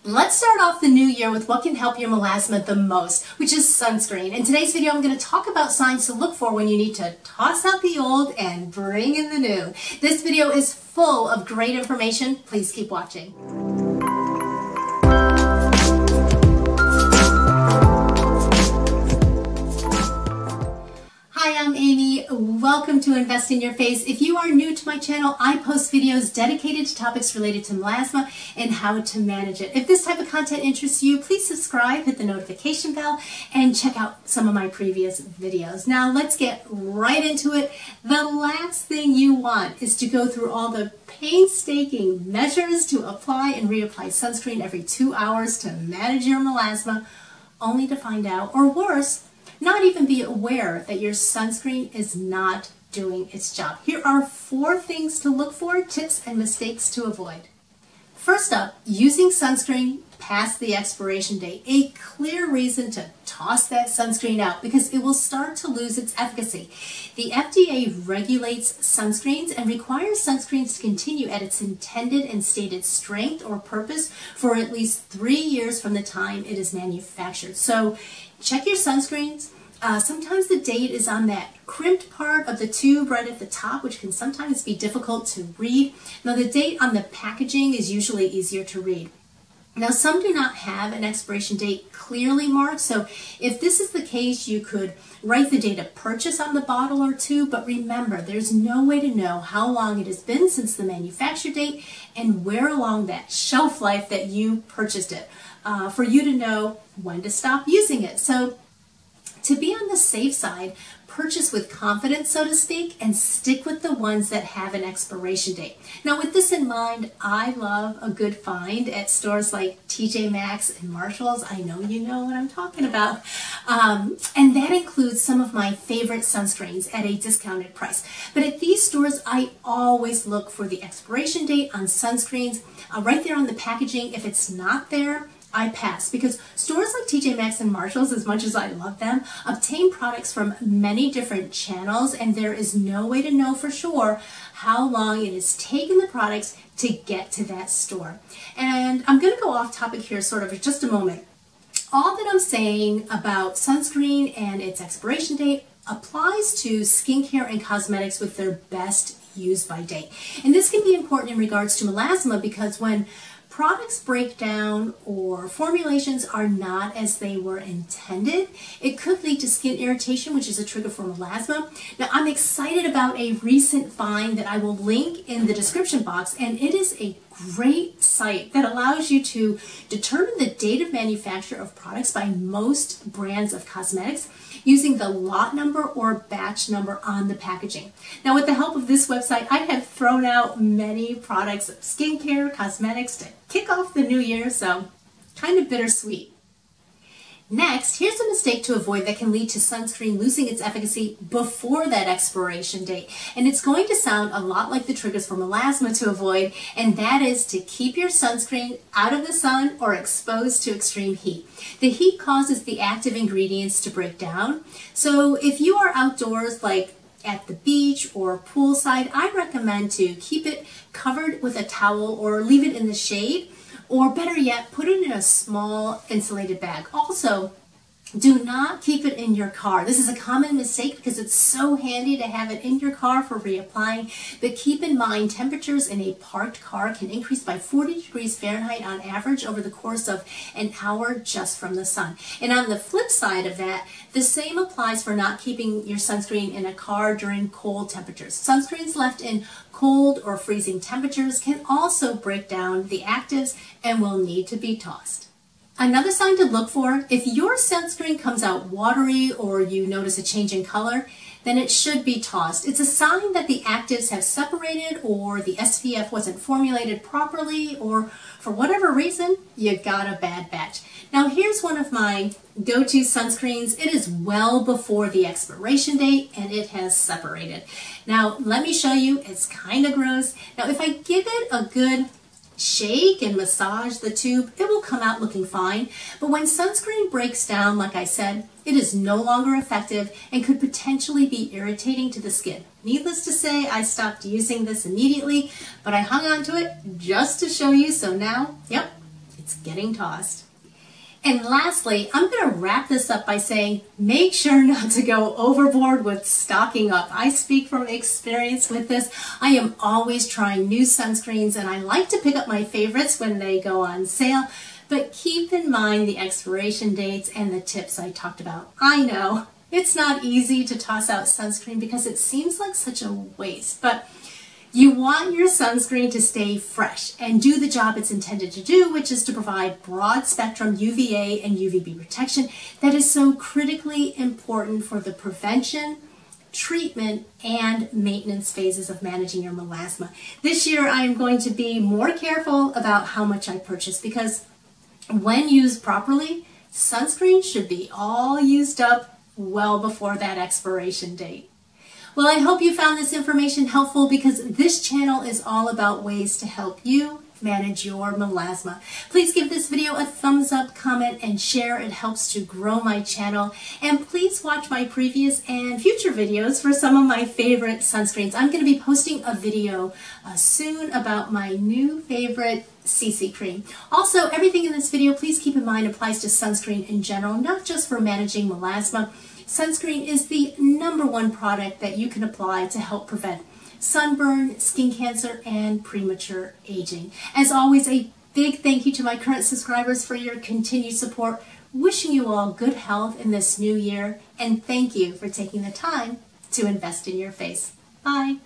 Let's start off the new year with what can help your melasma the most, which is sunscreen. In today's video, I'm going to talk about signs to look for when you need to toss out the old and bring in the new. This video is full of great information. Please keep watching. Hi, I'm Amy. Welcome to Invest in Your Face. If you are new to my channel, I post videos dedicated to topics related to melasma and how to manage it. If this type of content interests you, please subscribe, hit the notification bell, and check out some of my previous videos. Now let's get right into it. The last thing you want is to go through all the painstaking measures to apply and reapply sunscreen every 2 hours to manage your melasma, only to find out, or worse, not even be aware that your sunscreen is not doing its job. Here are 4 things to look for, tips and mistakes to avoid. First up, using sunscreen past the expiration date. A clear reason to toss that sunscreen out because it will start to lose its efficacy. The FDA regulates sunscreens and requires sunscreens to continue at its intended and stated strength or purpose for at least 3 years from the time it is manufactured. So check your sunscreens. Sometimes the date is on that crimped part of the tube right at the top, which can sometimes be difficult to read. Now the date on the packaging is usually easier to read. Now some do not have an expiration date clearly marked, so if this is the case, you could write the date of purchase on the bottle or tube, but remember, there's no way to know how long it has been since the manufacture date and where along that shelf life that you purchased it for you to know when to stop using it. So to be on the safe side, purchase with confidence, so to speak, and stick with the ones that have an expiration date. Now with this in mind, I love a good find at stores like TJ Maxx and Marshalls. I know you know what I'm talking about. And that includes some of my favorite sunscreens at a discounted price. But at these stores, I always look for the expiration date on sunscreens right there on the packaging. If it's not there, I pass, because stores like TJ Maxx and Marshalls, as much as I love them, obtain products from many different channels, and there is no way to know for sure how long it has taken the products to get to that store. And I'm going to go off topic here sort of for just a moment. All that I'm saying about sunscreen and its expiration date applies to skincare and cosmetics with their best use by date. And this can be important in regards to melasma because when products break down or formulations are not as they were intended, it could lead to skin irritation, which is a trigger for melasma. Now, I'm excited about a recent find that I will link in the description box, and it is a great site that allows you to determine the date of manufacture of products by most brands of cosmetics using the lot number or batch number on the packaging. Now, with the help of this website, I have thrown out many products of skincare, cosmetics to kick off the new year, so kind of bittersweet. Next, here's a mistake to avoid that can lead to sunscreen losing its efficacy before that expiration date. And it's going to sound a lot like the triggers for melasma to avoid, and that is to keep your sunscreen out of the sun or exposed to extreme heat. The heat causes the active ingredients to break down. So if you are outdoors, like at the beach or poolside, I recommend to keep it covered with a towel or leave it in the shade. Or better yet, put it in a small insulated bag. Also, do not keep it in your car. This is a common mistake because it's so handy to have it in your car for reapplying. But keep in mind, temperatures in a parked car can increase by 40 degrees Fahrenheit on average over the course of an hour just from the sun. And on the flip side of that, the same applies for not keeping your sunscreen in a car during cold temperatures. Sunscreens left in cold or freezing temperatures can also break down the actives and will need to be tossed. Another sign to look for, if your sunscreen comes out watery or you notice a change in color, then it should be tossed. It's a sign that the actives have separated or the SPF wasn't formulated properly, or for whatever reason, you got a bad batch. Now here's one of my go-to sunscreens. It is well before the expiration date and it has separated. Now let me show you, it's kind of gross. Now if I give it a good shake and massage the tube, it will come out looking fine. But when sunscreen breaks down, like I said, it is no longer effective and could potentially be irritating to the skin. Needless to say, I stopped using this immediately, but I hung on to it just to show you. So now, yep, it's getting tossed. And lastly, I'm going to wrap this up by saying, make sure not to go overboard with stocking up. I speak from experience with this. I am always trying new sunscreens, and I like to pick up my favorites when they go on sale. But keep in mind the expiration dates and the tips I talked about. I know it's not easy to toss out sunscreen because it seems like such a waste, but you want your sunscreen to stay fresh and do the job it's intended to do, which is to provide broad spectrum UVA and UVB protection that is so critically important for the prevention, treatment, and maintenance phases of managing your melasma. This year I am going to be more careful about how much I purchase because when used properly, sunscreen should be all used up well before that expiration date. Well, I hope you found this information helpful because this channel is all about ways to help you manage your melasma. Please give this video a thumbs up, comment, and share. It helps to grow my channel. And please watch my previous and future videos for some of my favorite sunscreens. I'm going to be posting a video soon about my new favorite CC cream. Also, everything in this video, please keep in mind, applies to sunscreen in general, not just for managing melasma. Sunscreen is the #1 product that you can apply to help prevent sunburn, skin cancer, and premature aging. As always, a big thank you to my current subscribers for your continued support. Wishing you all good health in this new year, and thank you for taking the time to invest in your face. Bye.